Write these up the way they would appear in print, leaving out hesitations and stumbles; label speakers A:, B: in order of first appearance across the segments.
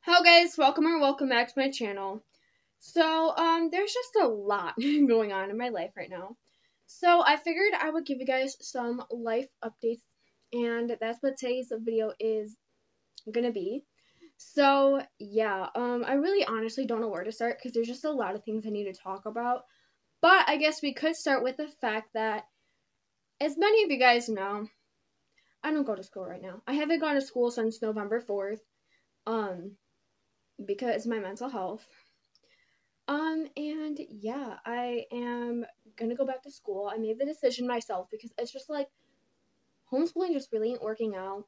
A: Hello guys, welcome back to my channel. So, there's just a lot going on in my life right now. So, I figured I would give you guys some life updates, and that's what today's video is gonna be. So, yeah, I really honestly don't know where to start because there's just a lot of things I need to talk about. But I guess we could start with the fact that, as many of you guys know, I don't go to school right now. I haven't gone to school since November 4th, because my mental health. And yeah, I am gonna go back to school. I made the decision myself because it's just like homeschooling just really ain't working out.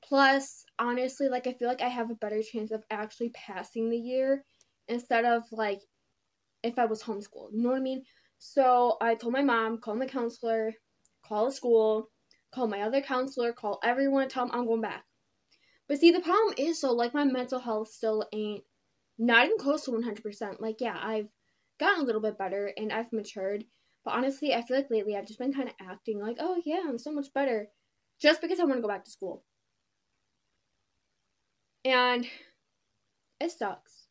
A: Plus, honestly, like I feel like I have a better chance of actually passing the year instead of like if I was homeschooled. You know what I mean? So I told my mom, call my counselor, call the school, call my other counselor, call everyone, tell them I'm going back. But see, the problem is, so like my mental health still ain't not even close to 100%. Like, yeah, I've gotten a little bit better and I've matured. But honestly, I feel like lately I've just been kind of acting like, oh yeah, I'm so much better just because I want to go back to school. And it sucks.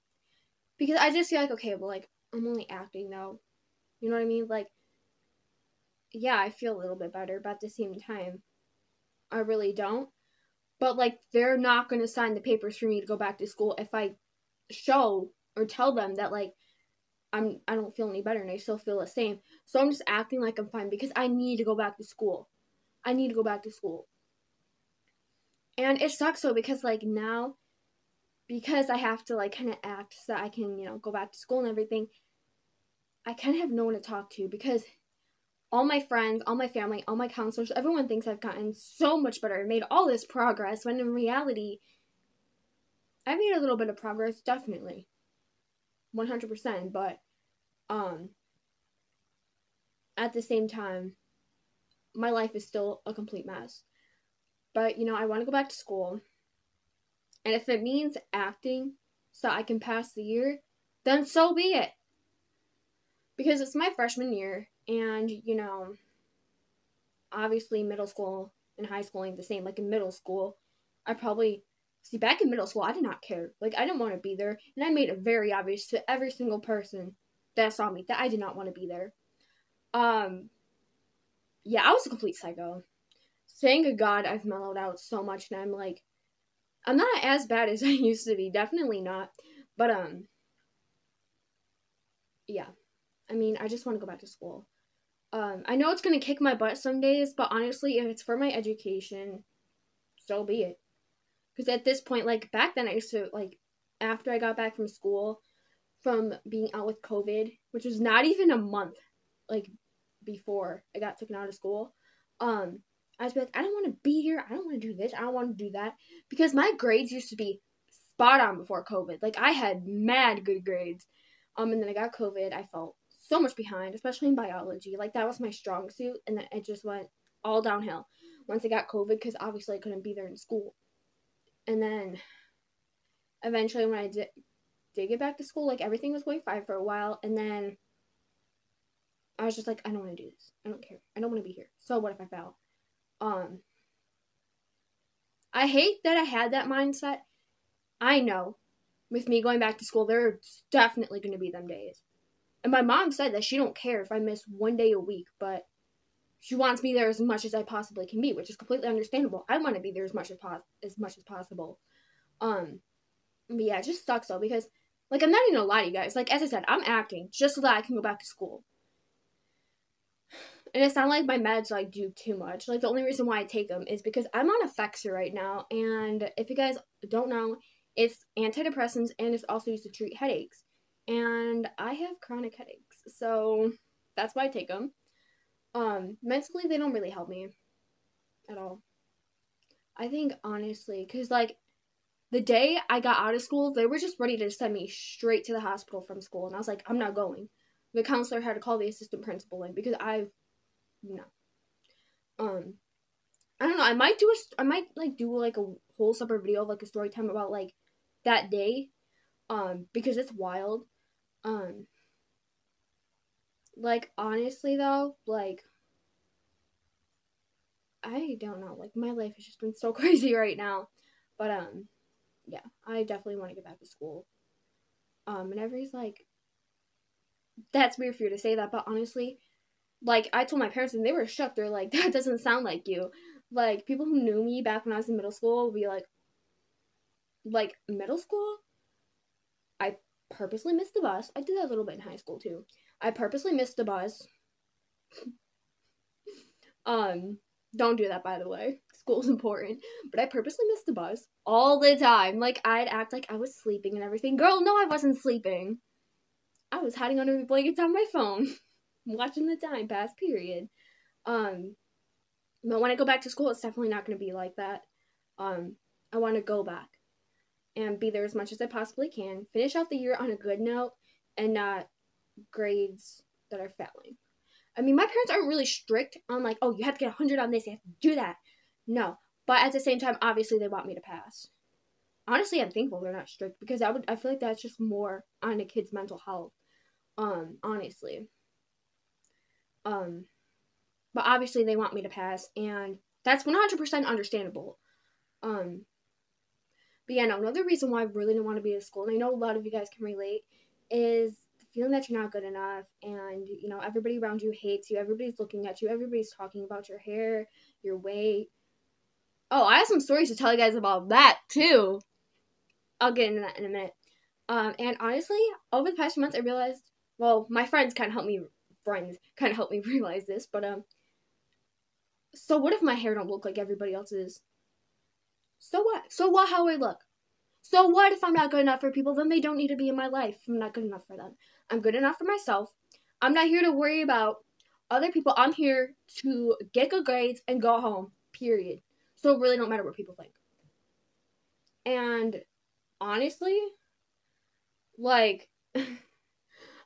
A: Because I just feel like, okay, well, like, I'm only acting though. You know what I mean? Like, yeah, I feel a little bit better, but at the same time, I really don't. But, like, they're not going to sign the papers for me to go back to school if I show or tell them that, like, I don't feel any better and I still feel the same. So I'm just acting like I'm fine because I need to go back to school. I need to go back to school. And it sucks though because like now, because I have to like kind of act so that I can, go back to school and everything, I kind of have no one to talk to because all my friends, all my family, all my counselors, everyone thinks I've gotten so much better and made all this progress when in reality, I made a little bit of progress, definitely. 100%, but at the same time, my life is still a complete mess. But, I want to go back to school. And if it means acting so I can pass the year, then so be it. Because it's my freshman year, and, obviously middle school and high school ain't the same. Like in middle school, back in middle school, I did not care. Like, I didn't want to be there. And I made it very obvious to every single person that saw me that I did not want to be there. Yeah, I was a complete psycho. Thank God I've mellowed out so much, and I'm not as bad as I used to be. Definitely not. But, yeah. I mean, I just want to go back to school. I know it's going to kick my butt some days, but honestly, if it's for my education, so be it. Because at this point, like, back then I used to, like, after I got back from school, from being out with COVID, which was not even a month, like, before I got taken out of school, I was like, I don't want to be here. I don't want to do this. I don't want to do that. Because my grades used to be spot on before COVID. Like, I had mad good grades. And then I got COVID. I felt so much behind, especially in biology. Like, that was my strong suit. And then it just went all downhill once I got COVID because obviously I couldn't be there in school. And then eventually when I did get back to school, like, everything was going fine for a while. And then I was just like, I don't want to do this. I don't care. I don't want to be here. So what if I fail? I hate that I had that mindset. I know with me going back to school, there's definitely going to be them days. And my mom said that she don't care if I miss one day a week, but she wants me there as much as I possibly can be, which is completely understandable. I want to be there as much as possible. But yeah, it just sucks though because, like, I'm not even gonna lie to you guys. Like, as I said, I'm acting just so that I can go back to school. And it's not like my meds like do too much. Like, the only reason why I take them is because I'm on Effexor right now, and if you guys don't know, it's antidepressants and it's also used to treat headaches. And I have chronic headaches, so that's why I take them. Mentally, they don't really help me at all. I think honestly, because like the day I got out of school, they were just ready to send me straight to the hospital from school, and I was like, I'm not going. The counselor had to call the assistant principal in because no. I don't know. I might do like a whole separate video of like a story time about like that day, because it's wild. Like honestly though, like I don't know. Like my life has just been so crazy right now, but yeah, I definitely want to get back to school. And everybody's like, that's weird for you to say that, but honestly, like, I told my parents and they were shocked. They're like, that doesn't sound like you. Like, people who knew me back when I was in middle school would be like, middle school? I purposely missed the bus. I did that a little bit in high school, too. I purposely missed the bus. Don't do that, by the way. School's important. But I purposely missed the bus all the time. Like, I'd act like I was sleeping and everything. Girl, no, I wasn't sleeping. I was hiding under the blankets on my phone, watching the time pass, period. But when I go back to school, it's definitely not going to be like that. I want to go back and be there as much as I possibly can, finish out the year on a good note, and not grades that are failing. I mean, my parents aren't really strict on like, oh, you have to get 100 on this, you have to do that. No, but at the same time, obviously they want me to pass. Honestly, I'm thankful they're not strict because I feel like that's just more on a kid's mental health. Honestly. But obviously they want me to pass, and that's 100% understandable. But yeah, no, another reason why I really don't want to be in school, and I know a lot of you guys can relate, is the feeling that you're not good enough, and, you know, everybody around you hates you, everybody's looking at you, everybody's talking about your hair, your weight. Oh, I have some stories to tell you guys about that, too. I'll get into that in a minute. And honestly, over the past few months, I realized, well, my friends kind of helped me realize this, but, so what if my hair don't look like everybody else's? So what? So what how I look? So what if I'm not good enough for people? Then they don't need to be in my life. I'm not good enough for them. I'm good enough for myself. I'm not here to worry about other people. I'm here to get good grades and go home, period. So it really don't matter what people think. And honestly, like,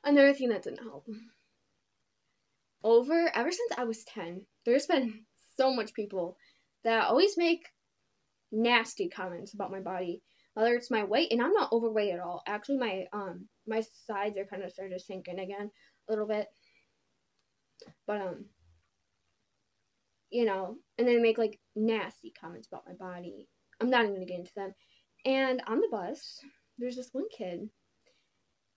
A: another thing that didn't help. Ever since I was 10, there's been so much people that always make nasty comments about my body, whether it's my weight, and I'm not overweight at all. Actually, my sides are kind of starting to sink in again a little bit, but you know, and then they make like nasty comments about my body. I'm not even gonna get into them. And on the bus, there's this one kid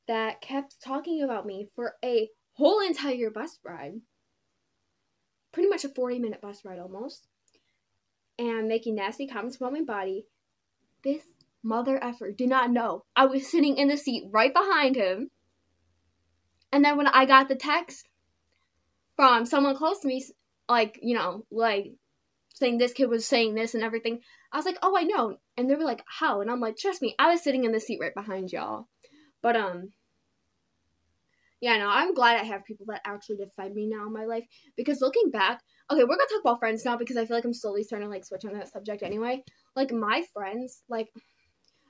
A: that kept talking about me for a whole entire bus ride, pretty much a 40-minute bus ride almost, and making nasty comments about my body. This mother effer did not know I was sitting in the seat right behind him. And then when I got the text from someone close to me, like, you know, like, saying this kid was saying this and everything, I was like, oh, I know. And they were like, how? And I'm like, trust me, I was sitting in the seat right behind y'all. But, yeah, no, I'm glad I have people that actually defend me now in my life. Because looking back, okay, we're gonna talk about friends now because I feel like I'm slowly starting to, like, switch on that subject anyway. Like, my friends, like,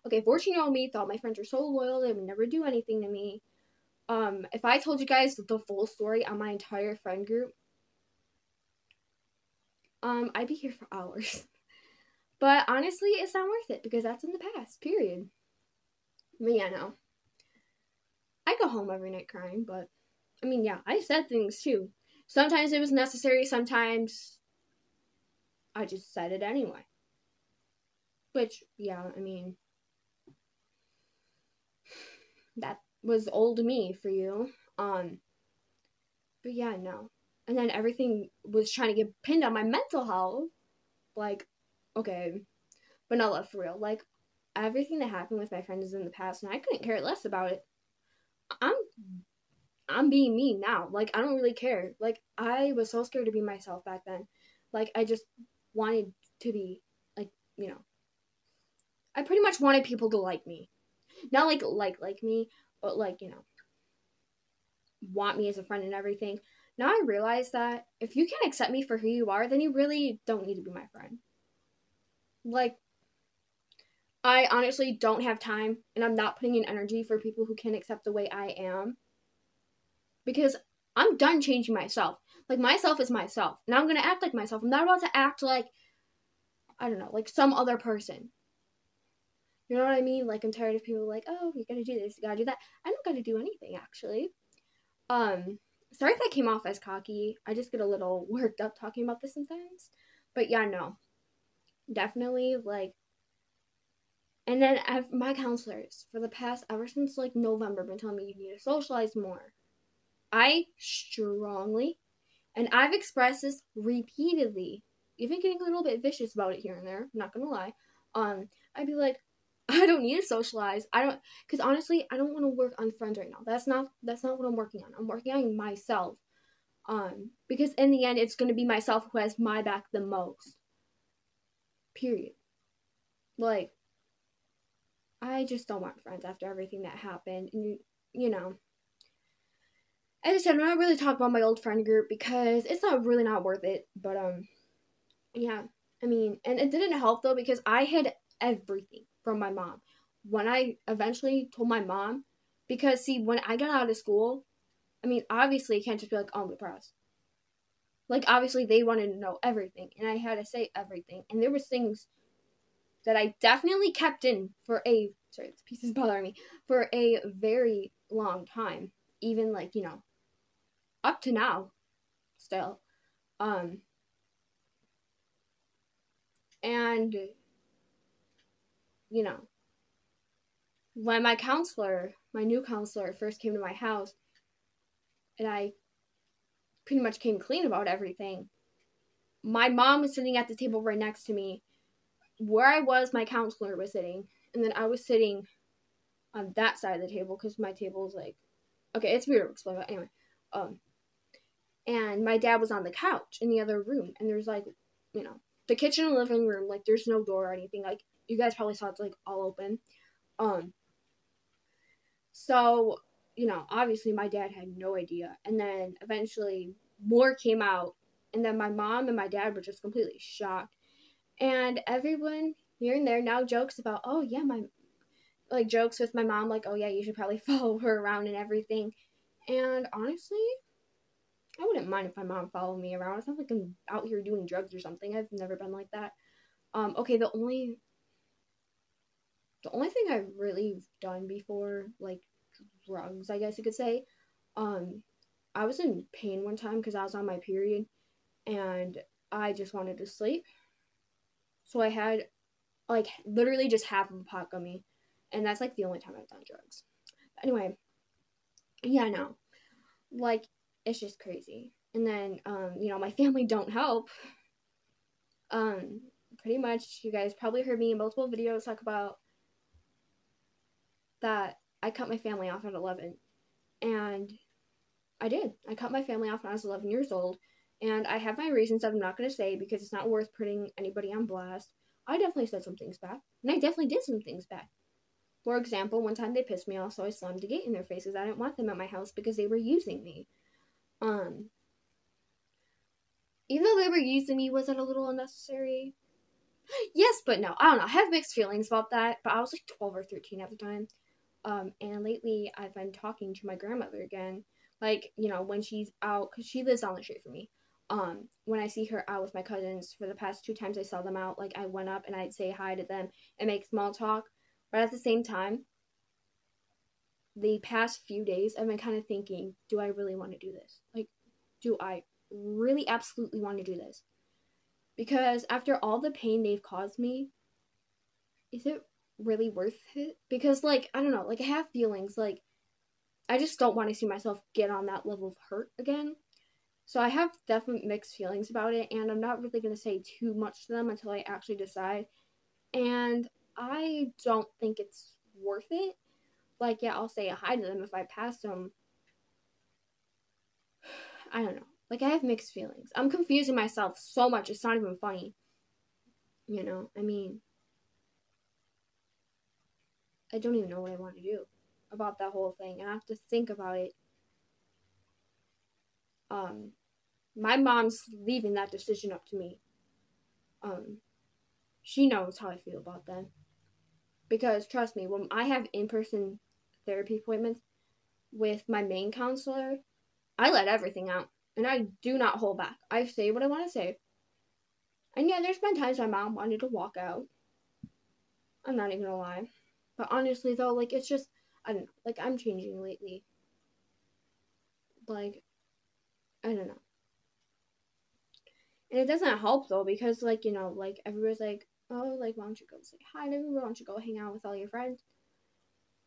A: okay, 14-year-old me thought my friends were so loyal, they would never do anything to me. If I told you guys the full story on my entire friend group, I'd be here for hours. But honestly, it's not worth it because that's in the past, period. But yeah, no. I go home every night crying, but, I mean, yeah, I said things too. Sometimes it was necessary, sometimes I just said it anyway. Which, yeah, I mean, that was old me for you. But yeah, no. And then everything was trying to get pinned on my mental health. Like, okay, but no love for real. Like, everything that happened with my friends is in the past, and I couldn't care less about it. I'm being me now. Like, I don't really care. Like, I was so scared to be myself back then. Like, I just wanted to be, like, you know, I pretty much wanted people to like me. Not like me, but like, you know, want me as a friend and everything. Now I realize that if you can't accept me for who you are, then you really don't need to be my friend. Like, I honestly don't have time, and I'm not putting in energy for people who can't accept the way I am. Because I'm done changing myself. Like, myself is myself. And I'm going to act like myself. I'm not about to act like, I don't know, like some other person. You know what I mean? Like, I'm tired of people like, oh, you gotta do this, you gotta do that. I don't gotta do anything, actually. Sorry if that came off as cocky. I just get a little worked up talking about this sometimes. But yeah, no. Definitely, like, And then my counselors for the past, ever since like November, been telling me you need to socialize more. I strongly, and I've expressed this repeatedly, even getting a little bit vicious about it here and there, I'm not gonna lie. I'd be like, I don't need to socialize. I don't, because honestly, I don't want to work on friends right now. That's not what I'm working on. I'm working on myself. Because in the end, it's gonna be myself who has my back the most. Period. Like, I just don't want friends after everything that happened. And, you know, as I said, I'm not really talking about my old friend group because it's not worth it. But, yeah. I mean, and it didn't help though because I hid everything from my mom. When I eventually told my mom, because see, when I got out of school, I mean, obviously, you can't just be like, oh, I'm depressed. Like, obviously, they wanted to know everything, and I had to say everything. And there was things that I definitely kept in for sorry, this piece is bothering me, for a very long time. Even, like, up to now, still. Um, and, you know, when my new counselor, first came to my house, and I pretty much came clean about everything, my mom was sitting at the table right next to me. Where I was, my counselor was sitting, and then I was sitting on that side of the table because my table is like, okay, it's weird to explain, but anyway, and my dad was on the couch in the other room, and there's like, the kitchen and living room, like there's no door or anything, like you guys probably saw it's like all open, so obviously my dad had no idea, and then eventually more came out, and then my mom and my dad were just completely shocked, and everyone here and there now jokes about, oh yeah, jokes with my mom, like, oh yeah, you should probably follow her around and everything. And honestly, I wouldn't mind if my mom followed me around. It's not like I'm out here doing drugs or something. I've never been like that. Okay, the only thing I've really done before, like drugs, I guess you could say, I was in pain one time because I was on my period and I just wanted to sleep. So I had like literally just half of a pot gummy, and that's like the only time I've done drugs. But anyway, yeah, no, like it's just crazy. And then my family don't help. um Pretty much you guys probably heard me in multiple videos talk about that I cut my family off at 11, and I cut my family off when I was 11 years old, and I have my reasons that I'm not going to say because it's not worth putting anybody on blast. I definitely said some things back, and I definitely did some things back. For example, one time they pissed me off, so I slammed a gate in their faces. I didn't want them at my house because they were using me. Even though they were using me, was it a little unnecessary? Yes, but no. I don't know. I have mixed feelings about that, but I was like 12 or 13 at the time. And lately I've been talking to my grandmother again. Like, when she's out, because she lives down the street from me. When I see her out with my cousins, for the past 2 times I saw them out, like I went up and I'd say hi to them and make small talk. But at the same time, the past few days I've been kind of thinking, do I really want to do this? Like, do I really absolutely want to do this? Because after all the pain they've caused me, is it really worth it? Because, like, I don't know, like, I have feelings, like, I just don't want to see myself get on that level of hurt again. So I have definite mixed feelings about it, and I'm not really going to say too much to them until I actually decide. And I don't think it's worth it. Like, yeah, I'll say hi to them if I pass them. I don't know. Like, I have mixed feelings. I'm confusing myself so much, it's not even funny. I mean, I don't even know what I want to do about that whole thing. And I have to think about it. My mom's leaving that decision up to me. She knows how I feel about that. Because trust me, when I have in-person therapy appointments with my main counselor, I let everything out. And I do not hold back. I say what I want to say. And yeah, there's been times my mom wanted to walk out. I'm not even gonna lie. But honestly though, like, it's just, I don't know, like, I'm changing lately. Like, I don't know. And it doesn't help though, because like, like everybody's like, oh, like, why don't you go say hi to me? Why don't you go hang out with all your friends?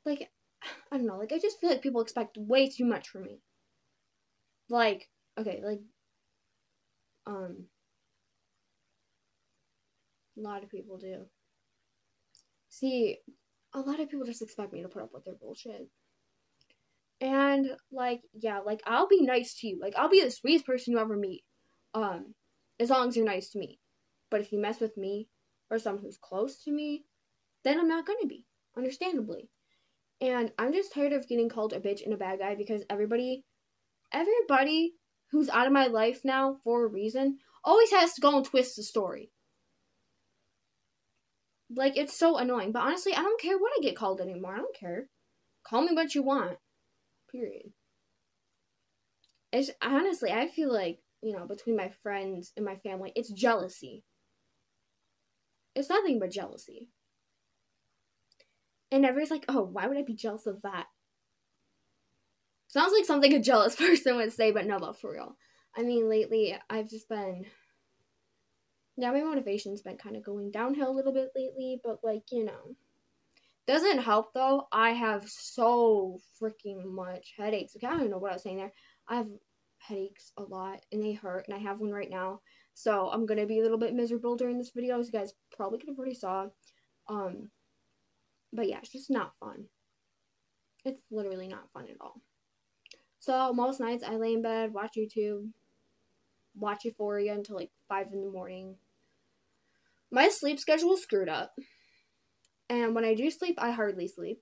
A: Like, I don't know. Like, I just feel like people expect way too much from me. Like, okay, like, a lot of people do. See, a lot of people just expect me to put up with their bullshit. And, like, yeah, like, I'll be nice to you. Like, I'll be the sweetest person you ever meet. As long as you're nice to me. But if you mess with me or someone who's close to me, then I'm not gonna be. Understandably. And I'm just tired of getting called a bitch and a bad guy because everybody who's out of my life now for a reason always has to go and twist the story. Like, it's so annoying. But honestly, I don't care what I get called anymore. I don't care. Call me what you want. Period. It's honestly, I feel like, between my friends and my family, it's jealousy. It's nothing but jealousy. And everybody's like, oh, why would I be jealous of that? Sounds like something a jealous person would say, but no, but for real. I mean, lately, I've just been... Yeah, my motivation's been kind of going downhill a little bit lately, but, like, Doesn't help, though. I have so freaking much headaches. Okay, I don't even know what I was saying there. I have headaches a lot, and they hurt, and I have one right now. So, I'm going to be a little bit miserable during this video, as you guys probably could have already saw. But yeah, it's just not fun. It's literally not fun at all. So, most nights I lay in bed, watch YouTube, watch Euphoria until like 5 in the morning. My sleep schedule is screwed up. And when I do sleep, I hardly sleep.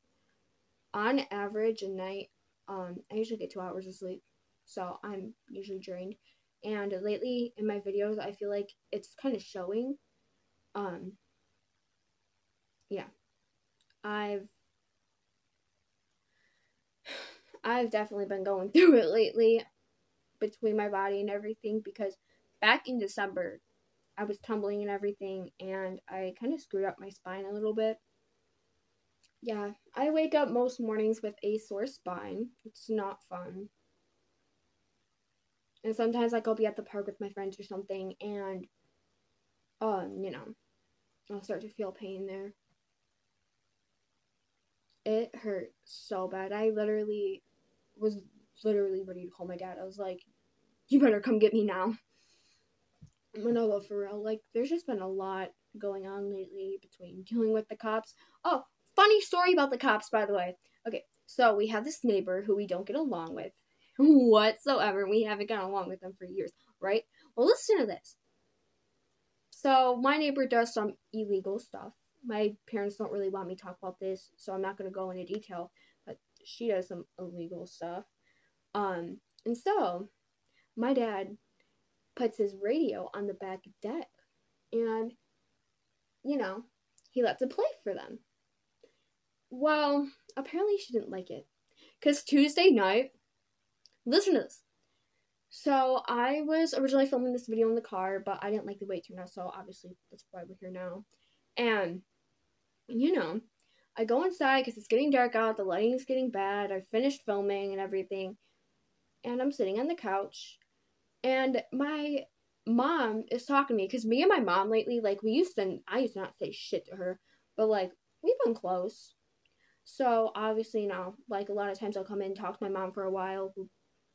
A: On average, a night, I usually get 2 hours of sleep. So, I'm usually drained. And lately, in my videos, I feel like it's kind of showing. Yeah. I've definitely been going through it lately between my body and everything because back in December, I was tumbling and everything and I kind of screwed up my spine a little bit. Yeah, I wake up most mornings with a sore spine. It's not fun. And sometimes like I'll be at the park with my friends or something and I'll start to feel pain there. It hurt so bad. I was ready to call my dad. I was like, you better come get me now. No, for real. Like, there's just been a lot going on lately between dealing with the cops. Oh, funny story about the cops, by the way. Okay, so we have this neighbor who we don't get along with whatsoever. We haven't gotten along with them for years, right? Well, listen to this. So, my neighbor does some illegal stuff. My parents don't really want me to talk about this, so I'm not going to go into detail, but she does some illegal stuff. And so, my dad puts his radio on the back deck and, he lets it play for them. Well, apparently she didn't like it. Because Tuesday night, listen to this. So I was originally filming this video in the car, but I didn't like the way it turned out, so obviously that's why we're here now. And, I go inside because it's getting dark out, the lighting's getting bad, I finished filming and everything, and I'm sitting on the couch, and my mom is talking to me, because me and my mom lately, like, I used to not say shit to her, but, like, we've been close. So, obviously, like, a lot of times I'll come in and talk to my mom for a while, we'll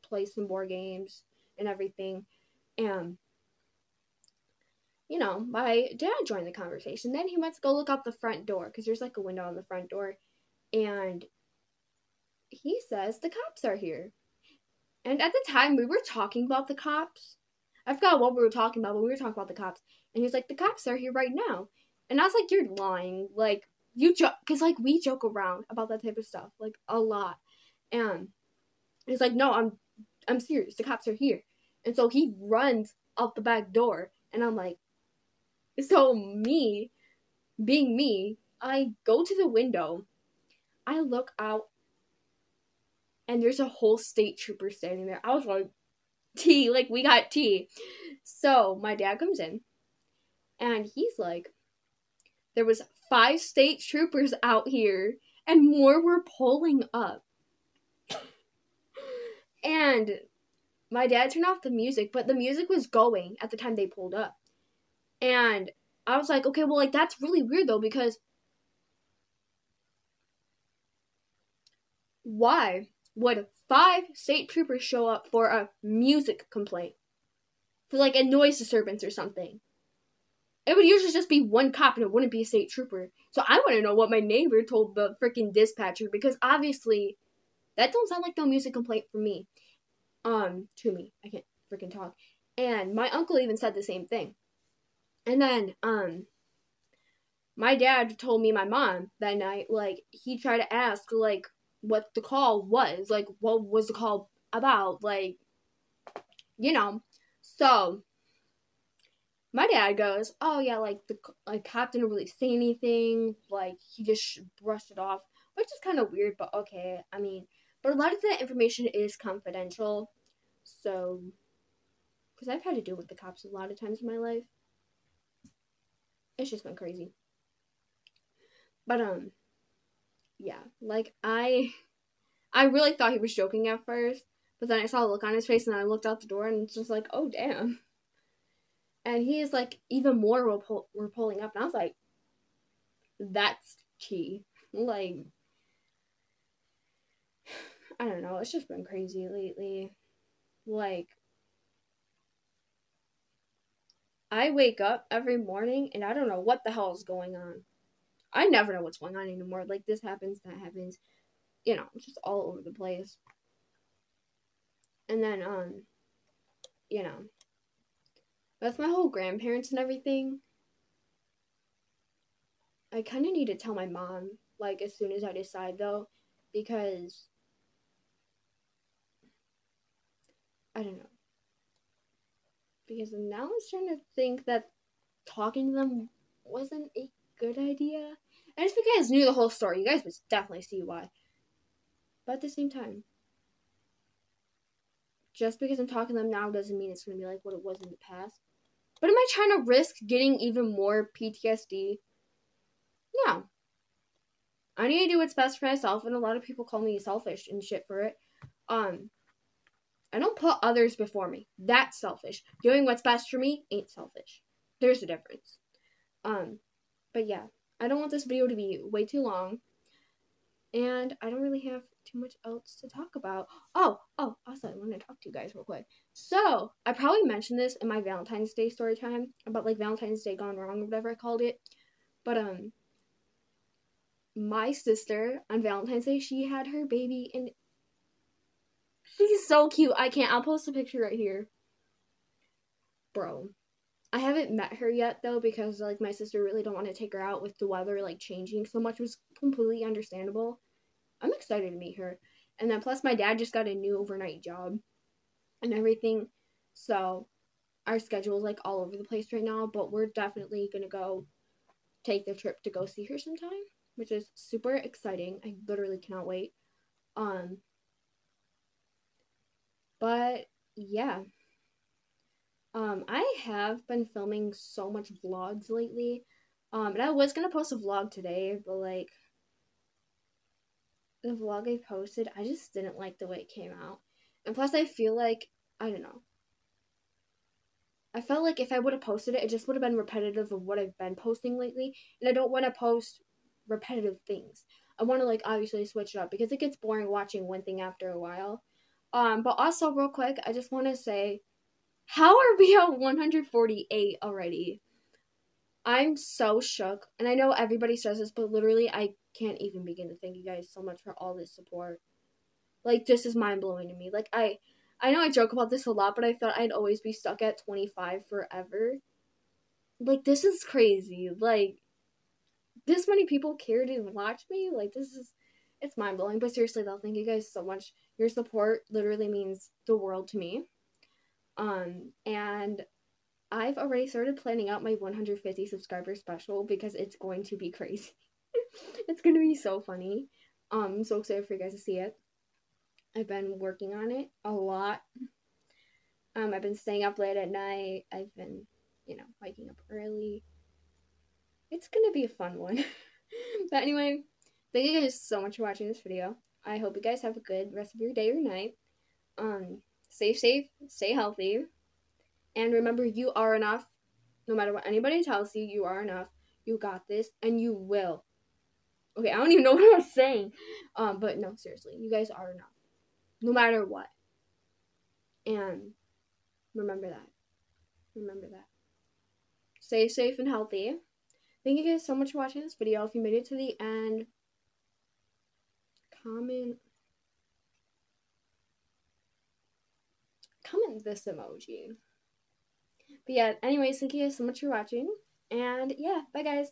A: play some board games and everything, and, my dad joined the conversation. Then he went to go look out the front door, because there's, like, a window on the front door, and he says, the cops are here. And at the time, we were talking about the cops. I forgot what we were talking about, but we were talking about the cops. And he was like, the cops are here right now. And I was like, you're lying. Like, you joke, because, like, we joke around about that type of stuff, like, a lot. And he's like, no, I'm serious. The cops are here. And so he runs out the back door. And I'm like, so me, being me, I go to the window. I look out. And there's a whole state trooper standing there. I was like, tea, like, we got tea. So my dad comes in. And he's like, there was 5 state troopers out here. And more were pulling up. And my dad turned off the music, but the music was going at the time they pulled up. And I was like, okay, well, like, that's really weird, though, because why would 5 state troopers show up for a music complaint? For, like, a noise disturbance or something. It would usually just be one cop and it wouldn't be a state trooper. So I want to know what my neighbor told the freaking dispatcher, because obviously that don't sound like no music complaint for me. To me. I can't freaking talk. And my uncle even said the same thing. And then, my dad told me my mom that night, like, he tried to ask, like, what the call was. Like, what was the call about? Like, you know. So, my dad goes, oh, yeah, like, the cop didn't really say anything. Like, he just brushed it off. Which is kind of weird, but okay. I mean, but a lot of that information is confidential. So, because I've had to deal with the cops a lot of times in my life. It's just been crazy. But, yeah. Like, I really thought he was joking at first. But then I saw a look on his face and I looked out the door and it's just like, oh, damn. And he is like, even more we're pulling up. And I was like, that's key. Like, I don't know. It's just been crazy lately. Like, I wake up every morning and I don't know what the hell is going on. I never know what's going on anymore. Like, this happens, that happens. You know, it's just all over the place. And then, you know, with my whole grandparents and everything, I kind of need to tell my mom, like, as soon as I decide, though, because I don't know. Because now I'm starting to think that talking to them wasn't a good idea. And it's because I knew the whole story. You guys would definitely see why. But at the same time, just because I'm talking to them now doesn't mean it's going to be like what it was in the past. But am I trying to risk getting even more PTSD? No. I need to do what's best for myself, and a lot of people call me selfish and shit for it. I don't put others before me. That's selfish. Doing what's best for me ain't selfish. There's a difference. But yeah, I don't want this video to be way too long. And I don't really have too much else to talk about. Oh, also, I want to talk to you guys real quick. So, I probably mentioned this in my Valentine's Day story time about, like, Valentine's Day gone wrong or whatever I called it. But, my sister on Valentine's Day, she had her baby, and she's so cute. I'll post a picture right here. Bro. I haven't met her yet, though, because, like, my sister really don't want to take her out with the weather, like, changing so much. It was completely understandable. I'm excited to meet her. And then plus my dad just got a new overnight job and everything. So our schedule is like all over the place right now, but we're definitely going to go take the trip to go see her sometime, which is super exciting. I literally cannot wait. But yeah. I have been filming so much vlogs lately. And I was going to post a vlog today, but like the vlog I posted, I just didn't like the way it came out. And plus, I feel like, I don't know. I felt like if I would have posted it, it just would have been repetitive of what I've been posting lately. And I don't want to post repetitive things. I want to, like, obviously switch it up because it gets boring watching one thing after a while. But also, real quick, I just want to say, how are we at 148 already? I'm so shook. And I know everybody says this, but literally, I can't even begin to thank you guys so much for all this support. Like, this is mind-blowing to me. Like, I know I joke about this a lot, but I thought I'd always be stuck at 25 forever. Like, this is crazy. Like, this many people care to watch me. Like, it's mind-blowing. But seriously, though, thank you guys so much. Your support literally means the world to me. And I've already started planning out my 150 subscriber special because it's going to be crazy. It's going to be so funny. I'm so excited for you guys to see it. I've been working on it a lot. I've been staying up late at night. I've been, waking up early. It's going to be a fun one. But anyway, thank you guys so much for watching this video. I hope you guys have a good rest of your day or night. Stay safe, stay healthy. And remember, you are enough. No matter what anybody tells you, you are enough. You got this, and you will. Okay, I don't even know what I was saying. But no, seriously, you guys are enough. No matter what. And remember that. Remember that. Stay safe and healthy. Thank you guys so much for watching this video. If you made it to the end, comment this emoji. But yeah, anyways, thank you guys so much for watching. And yeah, bye guys.